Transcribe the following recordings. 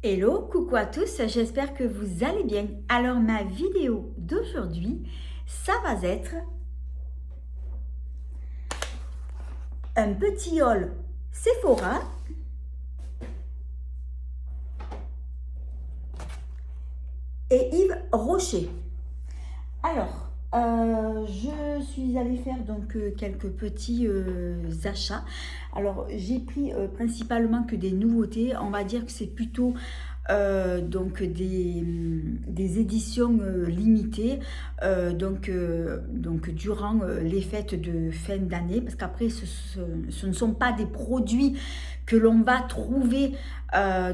Hello, coucou à tous, j'espère que vous allez bien. Alors ma vidéo d'aujourd'hui, ça va être un petit haul Sephora et Yves Rocher. Alors, je suis allée faire donc quelques petits achats. Alors, j'ai pris principalement que des nouveautés. On va dire que c'est plutôt donc des éditions limitées donc durant les fêtes de fin d'année, parce qu'après ce ne sont pas des produits que l'on va trouver en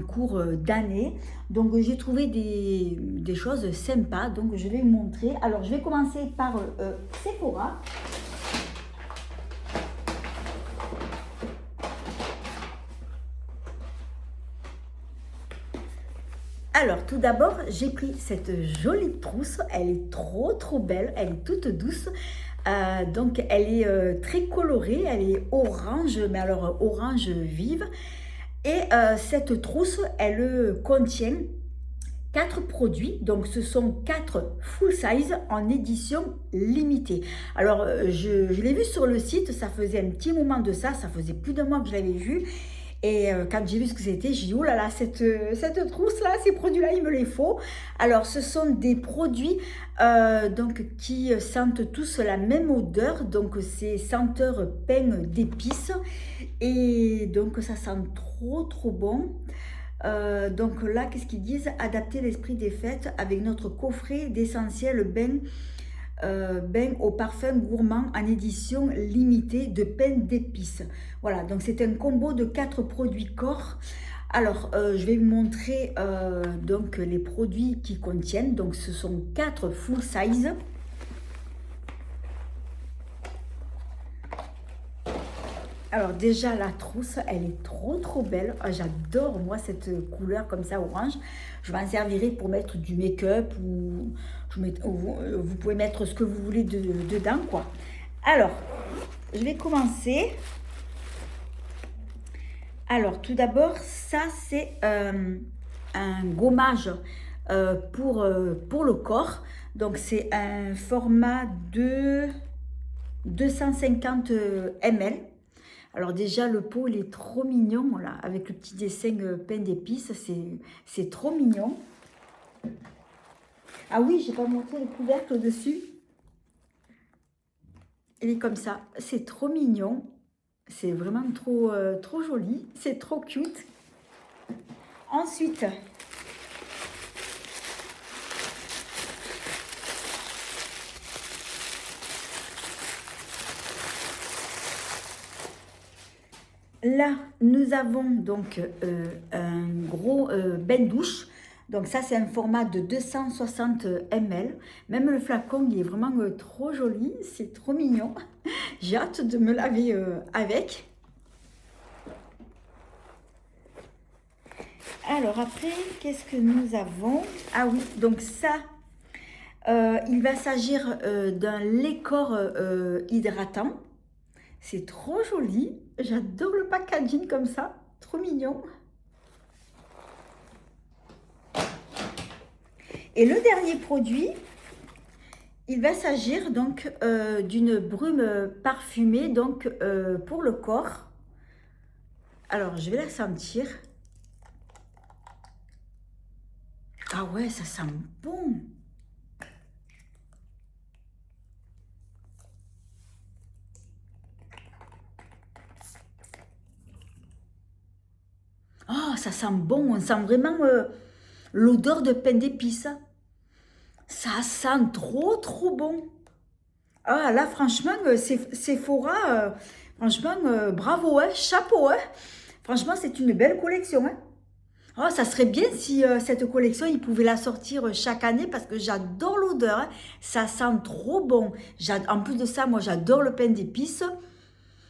cours d'année. Donc j'ai trouvé des choses sympas, donc je vais vous montrer. Alors je vais commencer par Sephora. Alors tout d'abord, j'ai pris cette jolie trousse, elle est trop belle, elle est toute douce. Donc elle est très colorée, elle est orange, mais alors orange vive. Et cette trousse, elle contient 4 produits, donc ce sont 4 full size en édition limitée. Alors je l'ai vu sur le site, ça faisait un petit moment de ça faisait plus d'un mois que je l'avais vu. Et quand j'ai vu ce que c'était, j'ai dit, oh là là, cette trousse-là, ces produits-là, il me les faut. Alors, ce sont des produits donc, qui sentent tous la même odeur. Donc, c'est senteur pain d'épices. Et donc, ça sent trop bon. Donc là, qu'est-ce qu'ils disent? Adapter l'esprit des fêtes avec notre coffret d'essentiels bain au parfum gourmand en édition limitée de pain d'épices. Voilà, donc c'est un combo de 4 produits corps. Alors, je vais vous montrer donc les produits qui contiennent. Donc, ce sont 4 full size. Alors déjà la trousse, elle est trop belle. Ah, j'adore moi cette couleur comme ça orange. Je m'en servirai pour mettre du make-up ou vous pouvez mettre ce que vous voulez dedans quoi. Alors, je vais commencer. Alors tout d'abord, ça c'est un gommage pour le corps. Donc c'est un format de 250 ml. Alors déjà, le pot, il est trop mignon, là, avec le petit dessin pain d'épices, c'est trop mignon. Ah oui, j'ai pas montré le couvercle dessus. Il est comme ça, c'est trop mignon. C'est vraiment trop joli, c'est trop cute. Ensuite, là, nous avons donc un gros bain douche. Donc ça, c'est un format de 260 ml. Même le flacon, il est vraiment trop joli. C'est trop mignon. J'ai hâte de me laver avec. Alors après, qu'est-ce que nous avons? Ah oui, donc ça, il va s'agir d'un lait corps hydratant. C'est trop joli. J'adore le packaging comme ça. Trop mignon. Et le dernier produit, il va s'agir donc d'une brume parfumée donc pour le corps. Alors, je vais la sentir. Ah ouais, ça sent bon. Oh, ça sent bon. On sent vraiment l'odeur de pain d'épices. Ça sent trop bon. Ah là, franchement, Sephora, franchement, bravo, hein, chapeau. Hein. Franchement, c'est une belle collection. Hein. Oh, ça serait bien si cette collection, ils pouvaient la sortir chaque année parce que j'adore l'odeur. Hein. Ça sent trop bon. En plus de ça, moi, j'adore le pain d'épices,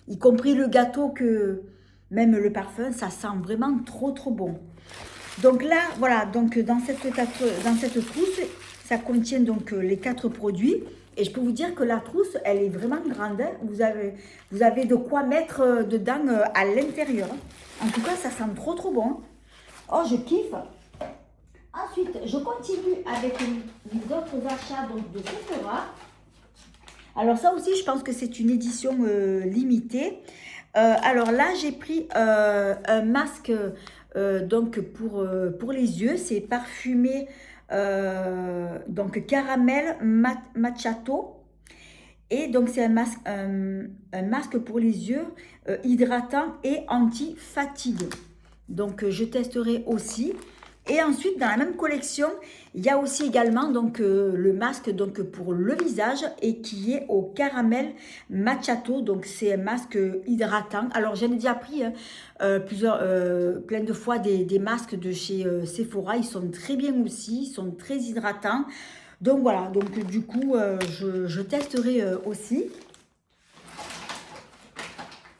y compris le gâteau que même le parfum, ça sent vraiment trop bon. Donc là, voilà, donc dans cette trousse, ça contient donc les 4 produits. Et je peux vous dire que la trousse, elle est vraiment grande. Hein. Vous avez de quoi mettre dedans à l'intérieur. En tout cas, ça sent trop bon. Hein. Oh, je kiffe. Ensuite, je continue avec les autres achats donc, de Sephora. Alors ça aussi, je pense que c'est une édition limitée. Alors là, j'ai pris un masque donc pour les yeux. C'est parfumé donc caramel macchiato. Et donc c'est un masque pour les yeux hydratant et anti-fatigue. Donc je testerai aussi. Et ensuite, dans la même collection, il y a aussi également donc, le masque donc, pour le visage et qui est au caramel macchiato. Donc, c'est un masque hydratant. Alors, j'en ai déjà pris plein de fois des masques de chez Sephora. Ils sont très bien aussi, ils sont très hydratants. Donc, voilà. Donc, du coup, je testerai aussi.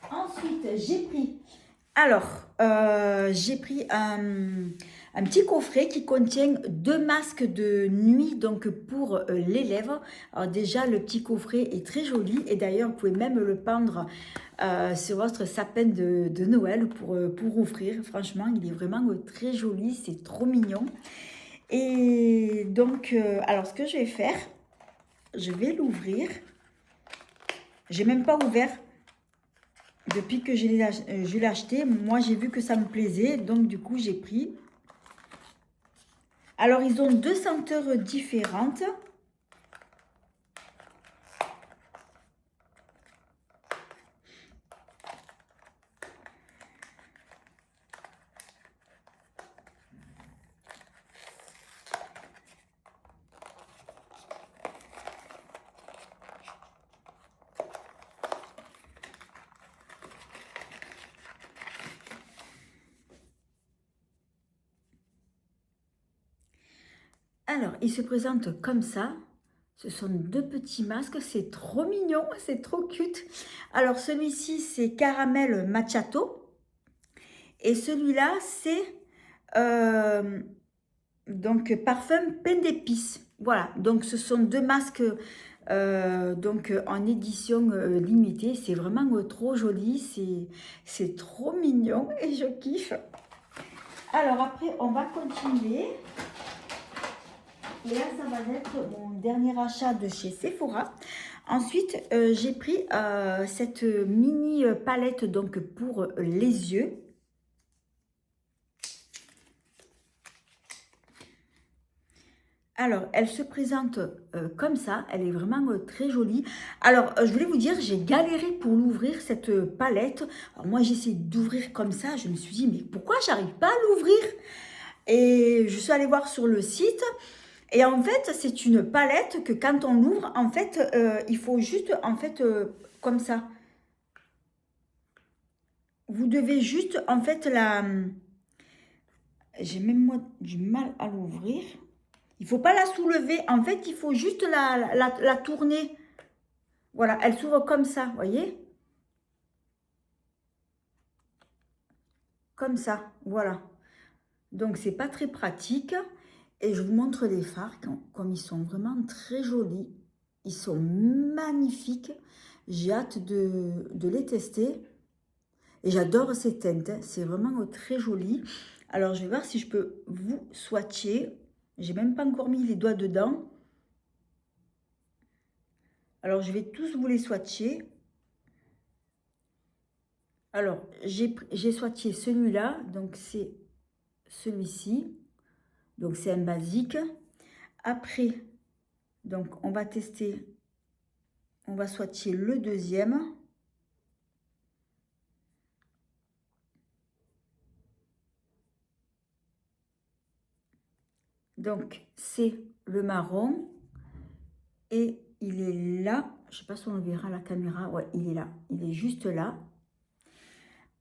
Ensuite, j'ai pris... Alors, j'ai pris un petit coffret qui contient 2 masques de nuit donc pour les lèvres. Alors déjà, le petit coffret est très joli et d'ailleurs, vous pouvez même le pendre sur votre sapin de Noël pour offrir. Franchement, il est vraiment très joli, c'est trop mignon. Et donc, alors ce que je vais faire, je vais l'ouvrir. J'ai même pas ouvert. Depuis que je l'ai acheté, moi j'ai vu que ça me plaisait, donc du coup j'ai pris. Alors ils ont 2 senteurs différentes. Alors, ils se présentent comme ça. Ce sont 2 petits masques. C'est trop mignon, c'est trop cute. Alors, celui-ci, c'est caramel macchiato. Et celui-là, c'est donc parfum pain d'épices. Voilà, donc ce sont 2 masques donc en édition limitée. C'est vraiment trop joli, c'est trop mignon et je kiffe. Alors après, on va continuer. Et là, ça va être mon dernier achat de chez Sephora. Ensuite, j'ai pris cette mini palette donc pour les yeux. Alors, elle se présente comme ça. Elle est vraiment très jolie. Alors, je voulais vous dire, j'ai galéré pour l'ouvrir, cette palette. Alors, moi, j'ai essayé d'ouvrir comme ça. Je me suis dit, mais pourquoi j'arrive pas à l'ouvrir? Et je suis allée voir sur le site. Et en fait, c'est une palette que quand on l'ouvre, en fait, il faut juste, en fait, comme ça. Vous devez juste, en fait, j'ai même moi du mal à l'ouvrir. Il ne faut pas la soulever. En fait, il faut juste la tourner. Voilà, elle s'ouvre comme ça, vous voyez? Comme ça, voilà. Donc, c'est pas très pratique. Et je vous montre les fards, comme ils sont vraiment très jolis. Ils sont magnifiques. J'ai hâte de les tester. Et j'adore ces teintes. Hein. C'est vraiment très joli. Alors, je vais voir si je peux vous swatcher. J'ai même pas encore mis les doigts dedans. Alors, je vais tous vous les swatcher. Alors, j'ai swatché celui-là. Donc, c'est celui-ci. Donc, c'est un basique. Après, donc, on va tester. On va swatcher le deuxième. Donc, c'est le marron. Et il est là. Je ne sais pas si on le verra à la caméra. Ouais, il est là. Il est juste là.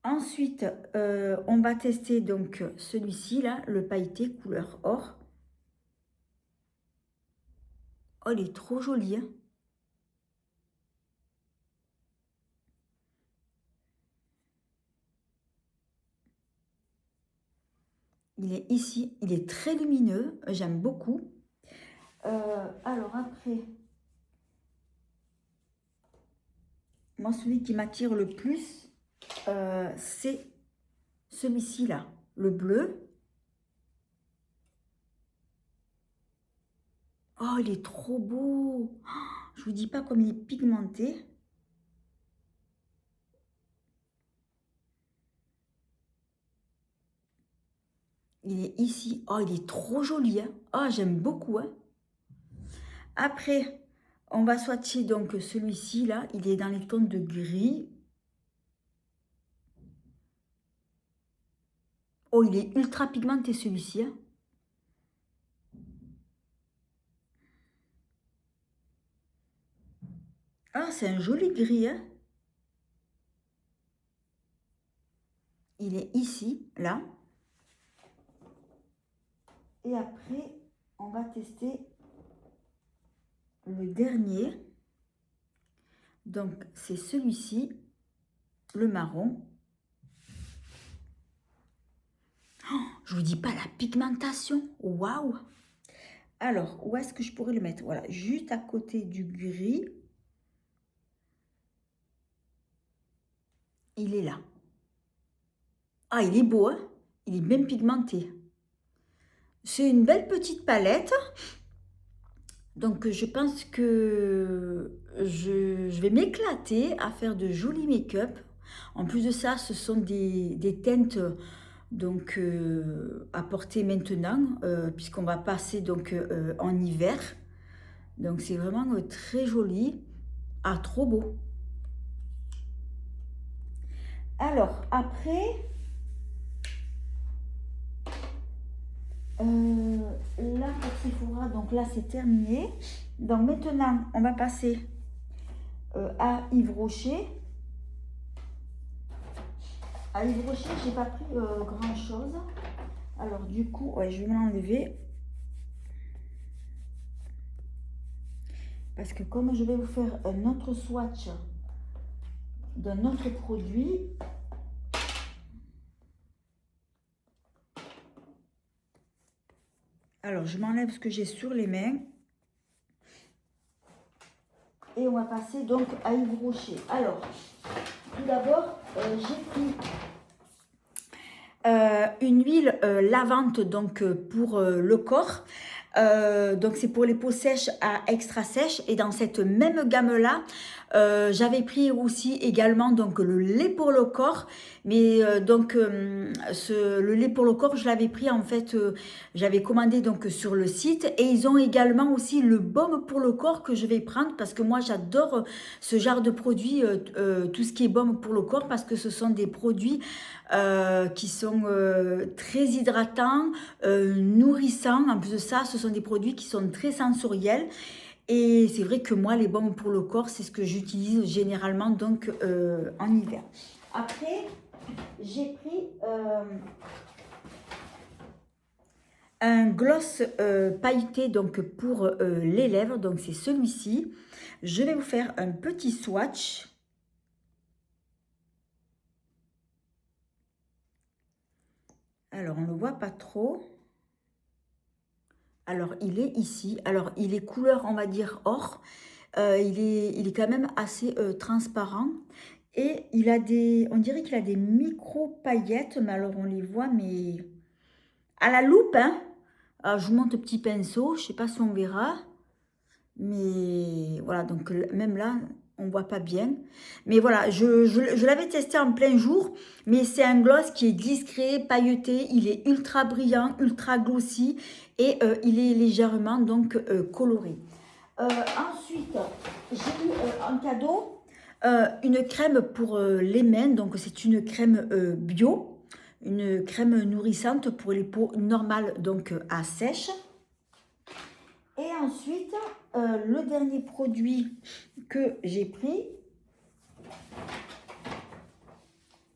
Ensuite, on va tester donc celui-ci, là, le pailleté couleur or. Oh, il est trop joli. Hein. Il est ici. Il est très lumineux. J'aime beaucoup. Alors après, moi, celui qui m'attire le plus, c'est celui-ci, là, le bleu. Oh, il est trop beau. Oh, je vous dis pas comme il est pigmenté. Il est ici. Oh, il est trop joli. Hein. Oh, j'aime beaucoup. Hein. Après, on va swatcher donc celui-ci là. Il est dans les tons de gris. Oh, il est ultra pigmenté celui-ci. Hein. Ah, c'est un joli gris. Hein. Il est ici, là. Et après, on va tester le dernier. Donc, c'est celui-ci, le marron. Oh, je vous dis pas la pigmentation. Waouh! Alors, où est-ce que je pourrais le mettre? Voilà, juste à côté du gris. Il est là. Ah, il est beau, hein? Il est bien pigmenté. C'est une belle petite palette. Donc, je pense que je vais m'éclater à faire de jolis make-up. En plus de ça, ce sont des teintes donc, à porter maintenant, puisqu'on va passer donc, en hiver. Donc, c'est vraiment très joli. Ah, trop beau. Alors, après, là, pour Sephora, donc là, c'est terminé. Donc, maintenant, on va passer à Yves Rocher. À Yves Rocher, j'ai pas pris grand chose. Alors, du coup, ouais, je vais me l'enlever. Parce que comme je vais vous faire un autre swatch d'un autre produit, alors je m'enlève ce que j'ai sur les mains. Et on va passer donc à Yves Rocher. Alors, tout d'abord, j'ai pris une huile lavante donc, pour le corps. Donc c'est pour les peaux sèches à extra sèches, et dans cette même gamme là j'avais pris aussi également donc le lait pour le corps, mais le lait pour le corps je l'avais pris en fait, j'avais commandé donc sur le site, et ils ont également aussi le baume pour le corps que je vais prendre parce que moi j'adore ce genre de produit, tout ce qui est baume pour le corps, parce que ce sont des produits qui sont très hydratants, nourrissants. En plus de ça, ce sont des produits qui sont très sensoriels. Et c'est vrai que moi, les baumes pour le corps, c'est ce que j'utilise généralement donc en hiver. Après, j'ai pris un gloss pailleté donc pour les lèvres. Donc c'est celui-ci. Je vais vous faire un petit swatch. Alors, on ne le voit pas trop. Alors, il est ici. Alors, il est couleur, on va dire, or. Il est quand même assez transparent. Et il a des... On dirait qu'il a des micro-paillettes. Mais alors, on les voit, mais... à la loupe, hein. Alors, je vous montre le petit pinceau. Je ne sais pas si on verra. Mais voilà, donc même là... on voit pas bien, mais voilà, je l'avais testé en plein jour, mais c'est un gloss qui est discret, pailleté, il est ultra brillant, ultra glossy, et il est légèrement donc coloré. Ensuite, j'ai eu en cadeau une crème pour les mains, donc c'est une crème bio, une crème nourrissante pour les peaux normales, donc à sèche. Et ensuite, le dernier produit que j'ai pris,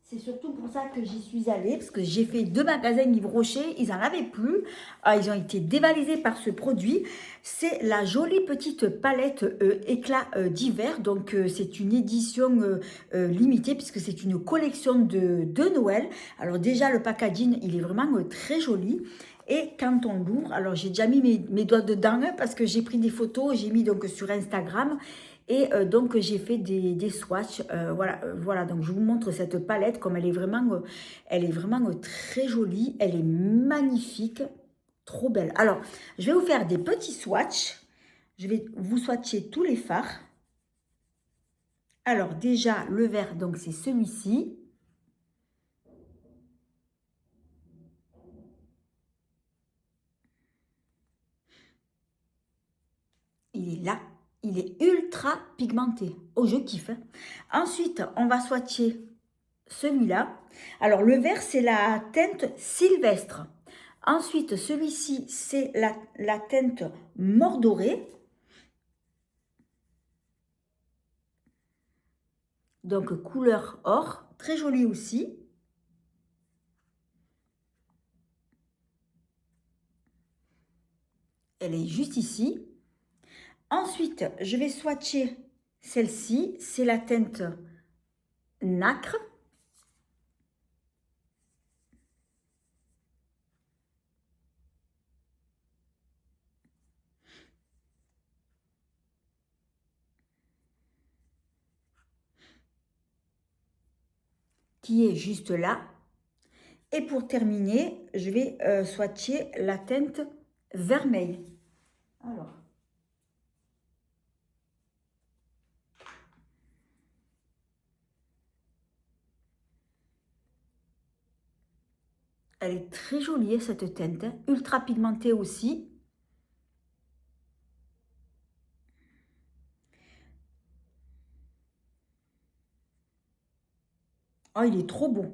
c'est surtout pour ça que j'y suis allée, parce que j'ai fait 2 magasins Yves Rocher, ils n'en avaient plus, ils ont été dévalisés par ce produit. C'est la jolie petite palette éclat d'hiver, donc c'est une édition limitée, puisque c'est une collection de Noël. Alors déjà, le packaging, il est vraiment très joli. Et quand on l'ouvre, alors j'ai déjà mis mes doigts dedans parce que j'ai pris des photos, j'ai mis donc sur Instagram, et donc j'ai fait des swatchs. Voilà, donc je vous montre cette palette comme elle est vraiment très jolie, elle est magnifique, trop belle. Alors, je vais vous faire des petits swatchs Je vais vous swatcher tous les fards. Alors déjà, le vert, donc c'est celui-ci. Il est là. Il est ultra pigmenté. Oh, je kiffe. Hein. Ensuite, on va swatcher celui-là. Alors, le vert, c'est la teinte Sylvestre. Ensuite, celui-ci, c'est la teinte Mordorée. Donc, couleur or. Très jolie aussi. Elle est juste ici. Ensuite, je vais swatcher celle-ci. C'est la teinte Nacre. Qui est juste là. Et pour terminer, je vais swatcher la teinte Vermeil. Alors. Elle est très jolie, cette teinte, hein, ultra pigmentée aussi. Oh, il est trop bon.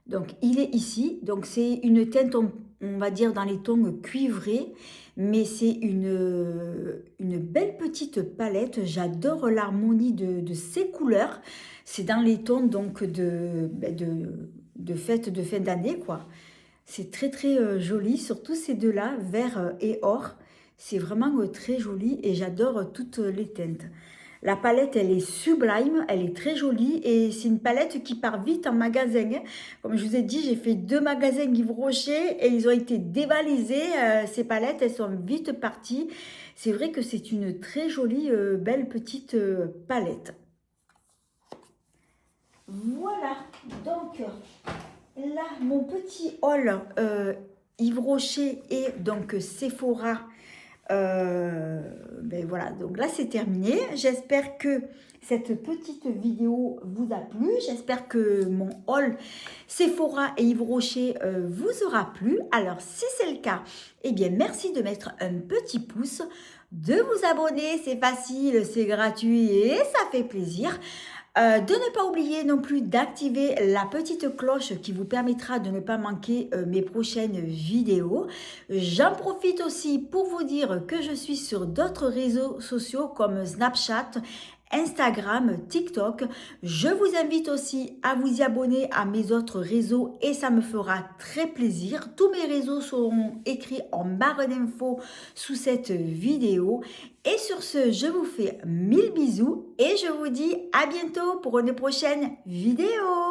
Donc, il est ici. Donc, c'est une teinte, on va dire, dans les tons cuivrés. Mais c'est une belle petite palette. J'adore l'harmonie de ces couleurs. C'est dans les tons donc de fête de fin d'année, quoi. C'est très, très joli. Surtout ces deux-là, vert et or. C'est vraiment très joli et j'adore toutes les teintes. La palette, elle est sublime, elle est très jolie et c'est une palette qui part vite en magasin. Hein. Comme je vous ai dit, j'ai fait 2 magasins Yves Rocher et ils ont été dévalisés. Ces palettes, elles sont vite parties. C'est vrai que c'est une très jolie, belle petite palette. Voilà, donc là, mon petit haul Yves Rocher et donc Sephora. Ben voilà, donc là c'est terminé. J'espère que cette petite vidéo vous a plu. J'espère que mon haul Sephora et Yves Rocher vous aura plu. Alors si c'est le cas, eh bien merci de mettre un petit pouce, de vous abonner, c'est facile, c'est gratuit et ça fait plaisir. De ne pas oublier non plus d'activer la petite cloche qui vous permettra de ne pas manquer mes prochaines vidéos. J'en profite aussi pour vous dire que je suis sur d'autres réseaux sociaux comme Snapchat, Instagram, TikTok. Je vous invite aussi à vous y abonner à mes autres réseaux et ça me fera très plaisir. Tous mes réseaux seront écrits en barre d'infos sous cette vidéo. Et sur ce, je vous fais 1000 bisous et je vous dis à bientôt pour une prochaine vidéo.